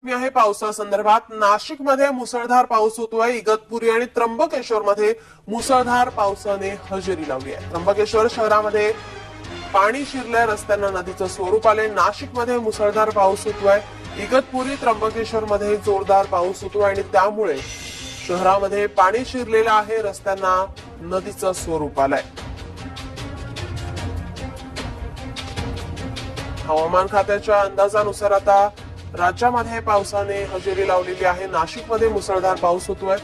मी आहे पावसासंदर्भात नाशिकमध्ये मुसळधार पाऊस होतोय। इगतपुरी आणि त्र्यंबकेश्वर मध्ये मुसळधार पावसाने हजेरी लावली आहे। त्र्यंबकेश्वर शहरामध्ये पाणी शिरलंय, रस्त्यांना नदीचं स्वरूप आले। नाशिकमध्ये मुसळधार पाऊस होतोय। इगतपुरी त्र्यंबकेश्वर मध्ये जोरदार पाऊस होतोय आणि त्यामुळे शहरामध्ये पाणी शिरलेलं आहे, रस्त्यांना नदीचं स्वरूप आलंय। हवामान खात्याच्या अंदाजानुसार आता राज्यामध्ये पावसाने हजेरी लावलेली आहे। नाशिकमध्ये मुसळधार पाऊस होतोय।